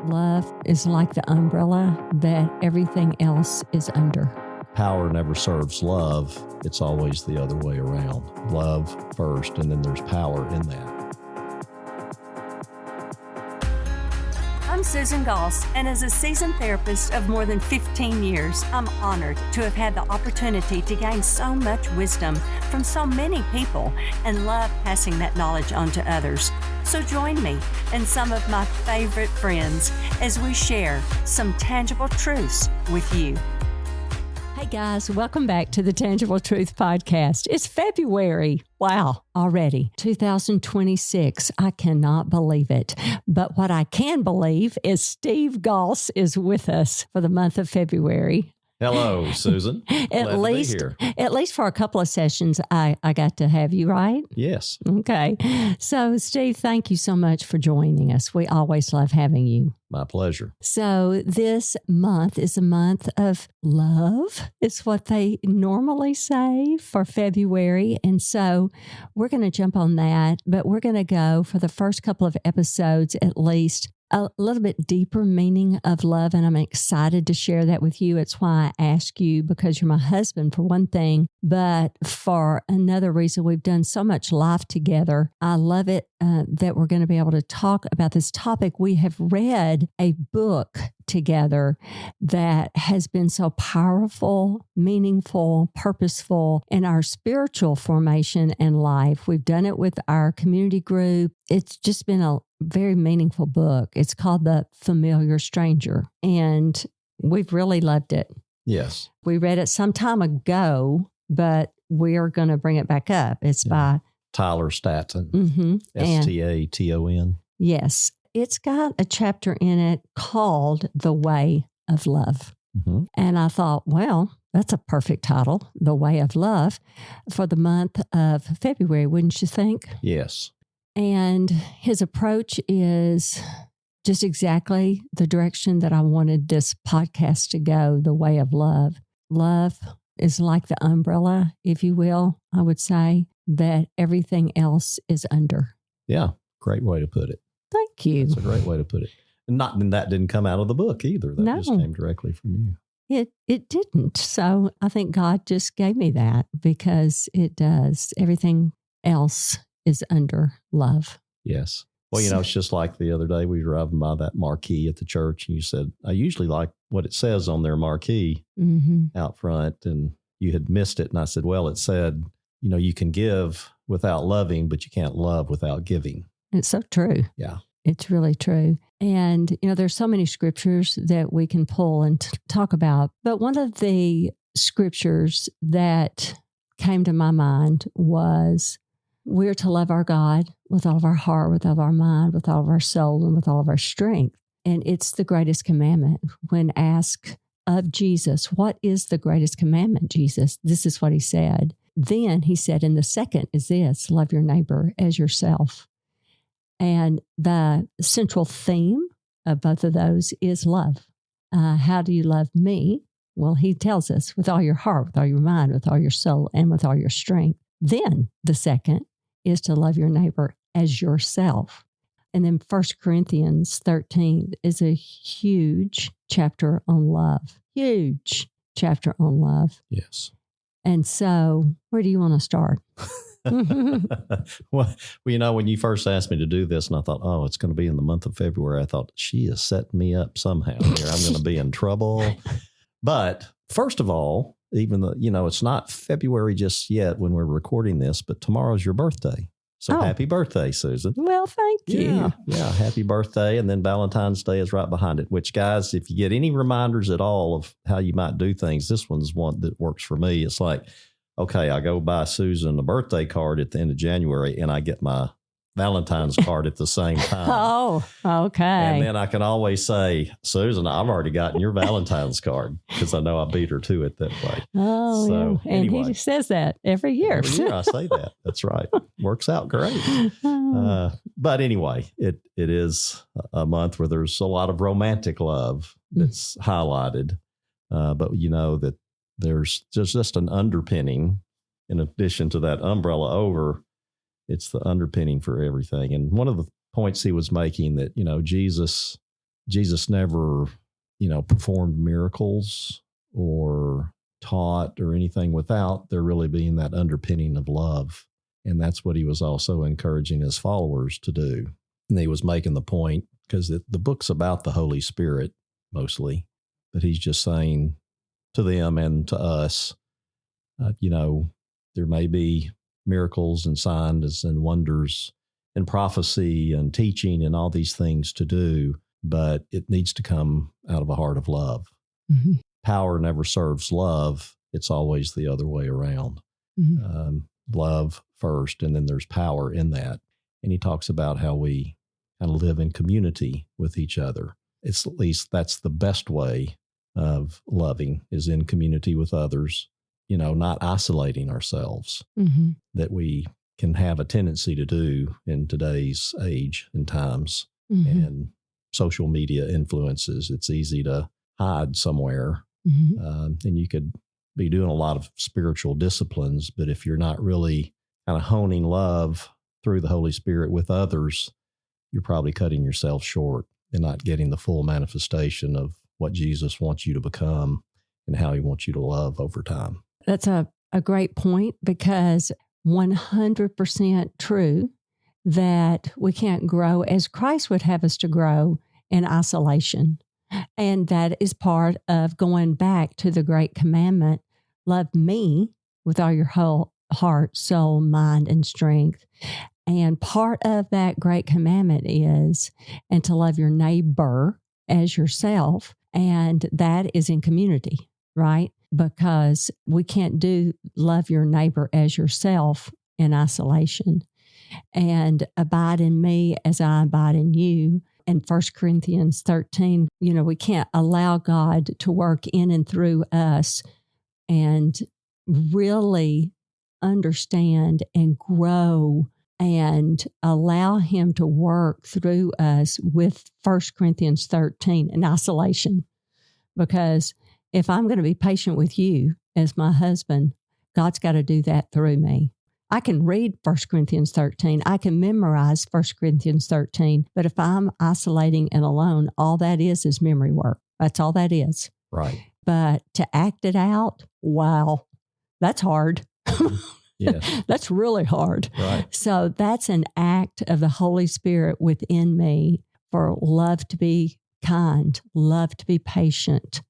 Love is like the umbrella that everything else is under. Power never serves love. It's always the other way around. Love first, and then there's power in that. I'm Susan Goss, and as a seasoned therapist of more than 15 years, I'm honored to have had the opportunity to gain so much wisdom from so many people and love passing that knowledge on to others. So join me and some of my favorite friends as we share some tangible truths with you. Hey guys, welcome back to the Tangible Truth Podcast. It's February. Wow, already 2026. I cannot believe it. But what I can believe is Steve Goss is with us for the month of February. Hello, Susan. At least for a couple of sessions, I got to have you, right? Yes. Okay. So, Steve, thank you so much for joining us. We always love having you. My pleasure. So this month is a month of love, is what they normally say for February. And so we're going to jump on that, but we're going to go for the first couple of episodes, at least, a little bit deeper meaning of love. And I'm excited to share that with you. It's why I ask you, because you're my husband for one thing, but for another reason, we've done so much life together. I love it that we're going to be able to talk about this topic. We have read a book together that has been so powerful, meaningful, purposeful in our spiritual formation and life. We've done it with our community group. It's just been a very meaningful book. It's called The Familiar Stranger, and we've really loved it. Yes. We read it some time ago, but we are going to bring it back up. It's by Tyler Staton, Staton. Yes. It's got a chapter in it called The Way of Love. Mm-hmm. And I thought, well, that's a perfect title, The Way of Love, for the month of February, wouldn't you think? Yes. And his approach is just exactly the direction that I wanted this podcast to go, The Way of Love. Love is like the umbrella, if you will, I would say, that everything else is under. Yeah, great way to put it. Thank you. That's a great way to put it. And that didn't come out of the book either. That just came directly from you. It didn't. So I think God just gave me that because it does. Everything else is under love. Yes. Well, it's just like the other day we were driving by that marquee at the church and you said, I usually like what it says on their marquee out front, and you had missed it. And I said, well, it said, you can give without loving, but you can't love without giving. It's so true. Yeah. It's really true. And, there's so many scriptures that we can pull and talk about. But one of the scriptures that came to my mind was, we're to love our God with all of our heart, with all of our mind, with all of our soul, and with all of our strength. And it's the greatest commandment. When asked of Jesus, what is the greatest commandment, Jesus? This is what he said. Then he said, and the second is this, love your neighbor as yourself. And the central theme of both of those is love. How do you love me? Well, he tells us with all your heart, with all your mind, with all your soul, and with all your strength. Then the second is to love your neighbor as yourself. And then 1 Corinthians 13 is a huge chapter on love. Huge chapter on love. Yes. And so where do you want to start? Well, when you first asked me to do this and I thought, it's going to be in the month of February, I thought, she is setting me up somehow here. I'm going to be in trouble. But first of all, even though, it's not February just yet when we're recording this, but tomorrow's your birthday. So happy birthday, Susan. Well, thank you. Yeah, happy birthday. And then Valentine's Day is right behind it, which, guys, if you get any reminders at all of how you might do things, this one's one that works for me. It's like, okay, I go buy Susan a birthday card at the end of January and I get my Valentine's card at the same time. Oh, okay. And then I can always say, Susan, I've already gotten your Valentine's card because I know I beat her to it that way. Oh, so, yeah. And anyway, he says that every year. Every year I say that. That's right. Works out great. But anyway, it is a month where there's a lot of romantic love that's highlighted. But that there's just an underpinning in addition to that umbrella over. It's the underpinning for everything. And one of the points he was making that, Jesus Jesus never, performed miracles or taught or anything without there really being that underpinning of love. And that's what he was also encouraging his followers to do. And he was making the point, because the book's about the Holy Spirit mostly, but he's just saying to them and to us, there may be miracles and signs and wonders and prophecy and teaching and all these things to do, but it needs to come out of a heart of love. Mm-hmm. Power never serves love. It's always the other way around. Mm-hmm. Love first, and then there's power in that. And he talks about how we kind of live in community with each other. It's at least that's the best way of loving, is in community with others, not isolating ourselves, Mm-hmm. that we can have a tendency to do in today's age and times. Mm-hmm. And social media influences. It's easy to hide somewhere. Mm-hmm. And you could be doing a lot of spiritual disciplines, but if you're not really kind of honing love through the Holy Spirit with others, you're probably cutting yourself short and not getting the full manifestation of what Jesus wants you to become and how he wants you to love over time. That's a great point, because 100% true that we can't grow as Christ would have us to grow in isolation. And that is part of going back to the great commandment, love me with all your whole heart, soul, mind, and strength. And part of that great commandment is, and to love your neighbor as yourself. And that is in community, right? Because we can't do love your neighbor as yourself in isolation. And abide in me as I abide in you. In 1 Corinthians 13, we can't allow God to work in and through us and really understand and grow and allow him to work through us with 1 Corinthians 13 in isolation. Because if I'm going to be patient with you as my husband, God's got to do that through me. I can read 1 Corinthians 13. I can memorize 1 Corinthians 13. But if I'm isolating and alone, all that is memory work. That's all that is. Right. But to act it out, wow, that's hard. Yes. That's really hard. Right. So that's an act of the Holy Spirit within me for love to be kind, love to be patient,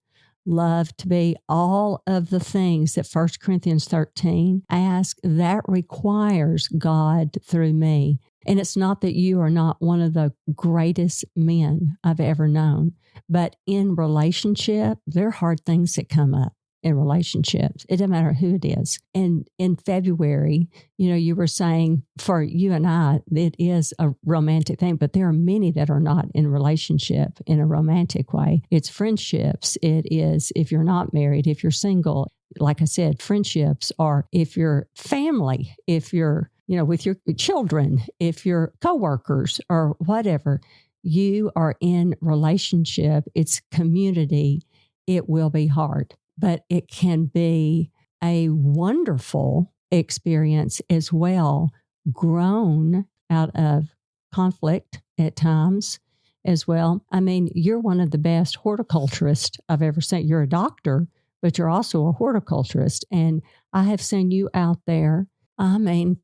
love to be all of the things that 1 Corinthians 13 asks. That requires God through me. And it's not that you are not one of the greatest men I've ever known, but in relationship, there are hard things that come up in relationships. It doesn't matter who it is. And in February, you were saying for you and I, it is a romantic thing, but there are many that are not in relationship in a romantic way. It's friendships. It is if you're not married, if you're single. Like I said, friendships are if you're family, if you're, with your children, if you're coworkers or whatever, you are in relationship. It's community. It will be hard. But it can be a wonderful experience as well, grown out of conflict at times as well. I mean, you're one of the best horticulturists I've ever seen. You're a doctor, but you're also a horticulturist. And I have seen you out there,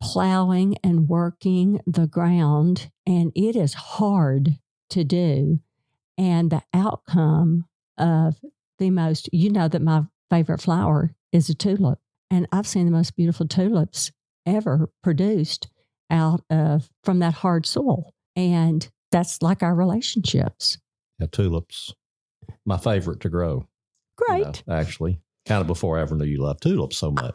plowing and working the ground, and it is hard to do. And the outcome of the most, that my favorite flower is a tulip. And I've seen the most beautiful tulips ever produced from that hard soil. And that's like our relationships. Yeah, tulips, my favorite to grow. Great. Actually, kind of before I ever knew you loved tulips so much.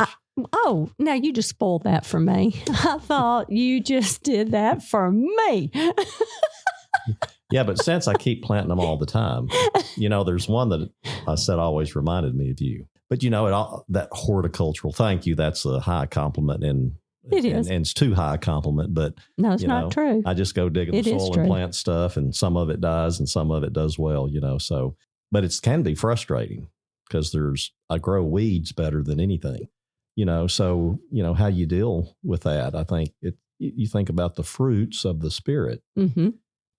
Now you just spoiled that for me. I thought you just did that for me. Yeah, but since I keep planting them all the time, there's one that I said always reminded me of you. But, that horticultural, thank you, that's a high compliment. And it is. And it's too high a compliment. But no, it's not true. I just go dig in the soil and plant stuff, and some of it dies and some of it does well, so. But it can be frustrating because I grow weeds better than anything, so, how you deal with that. I think you think about the fruits of the Spirit. Mm-hmm.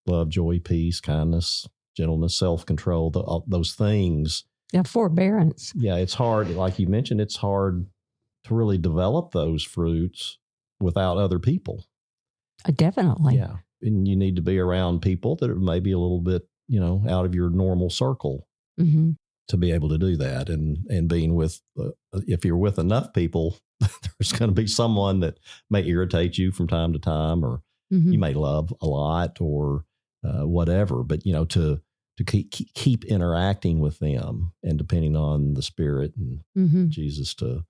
Love, joy, peace, kindness, gentleness, self-control, those things. Yeah, forbearance. Yeah, it's hard. Like you mentioned, it's hard to really develop those fruits without other people. Definitely. Yeah. And you need to be around people that are maybe a little bit, out of your normal circle to be able to do that. And being with, if you're with enough people, there's going to be someone that may irritate you from time to time, or you may love a lot, or whatever. But, to keep interacting with them, and depending on the Spirit and Jesus to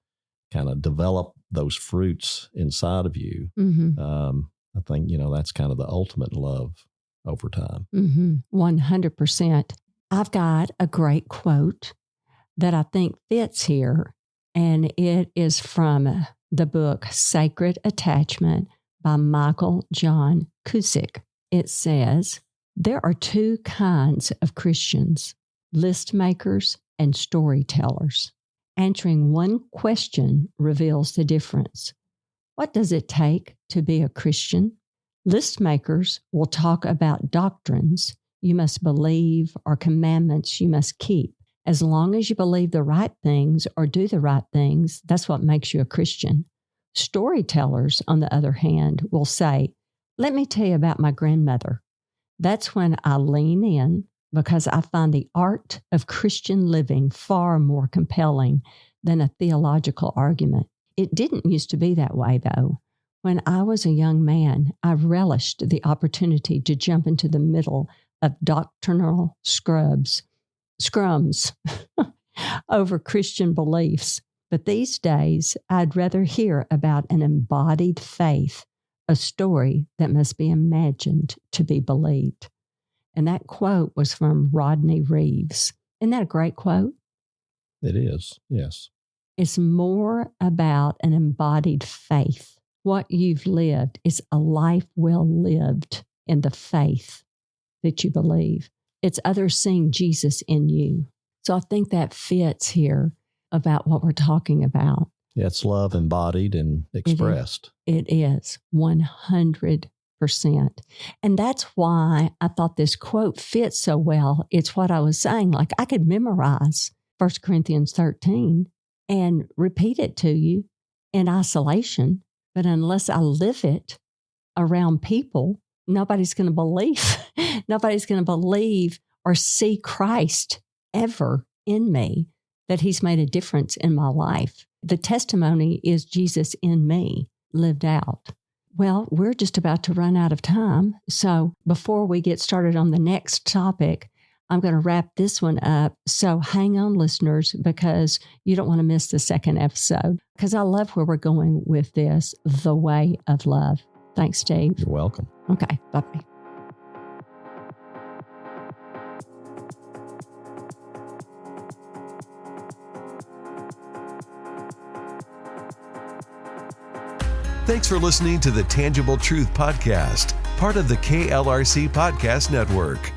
kind of develop those fruits inside of you. I think, that's kind of the ultimate love over time. 100%. I've got a great quote that I think fits here, and it is from the book Sacred Attachment by Michael John Cusick. It says, there are two kinds of Christians, list makers and storytellers. Answering one question reveals the difference. What does it take to be a Christian? List makers will talk about doctrines you must believe or commandments you must keep. As long as you believe the right things or do the right things, that's what makes you a Christian. Storytellers, on the other hand, will say, let me tell you about my grandmother. That's when I lean in, because I find the art of Christian living far more compelling than a theological argument. It didn't used to be that way, though. When I was a young man, I relished the opportunity to jump into the middle of doctrinal scrums over Christian beliefs. But these days, I'd rather hear about an embodied faith, a story that must be imagined to be believed. And that quote was from Rodney Reeves. Isn't that a great quote? It is, yes. It's more about an embodied faith. What you've lived is a life well lived in the faith that you believe. It's others seeing Jesus in you. So I think that fits here about what we're talking about. Yeah, it's love embodied and expressed. It is 100%. And that's why I thought this quote fits so well. It's what I was saying. Like, I could memorize 1 Corinthians 13 and repeat it to you in isolation, but unless I live it around people, nobody's going to believe. Nobody's going to believe or see Christ ever in me, that he's made a difference in my life. The testimony is Jesus in me lived out. Well, we're just about to run out of time. So before we get started on the next topic, I'm going to wrap this one up. So hang on, listeners, because you don't want to miss the second episode, because I love where we're going with this, the way of love. Thanks, Steve. You're welcome. Okay, bye-bye. Thanks for listening to the Tangible Truth Podcast, part of the KLRC Podcast Network.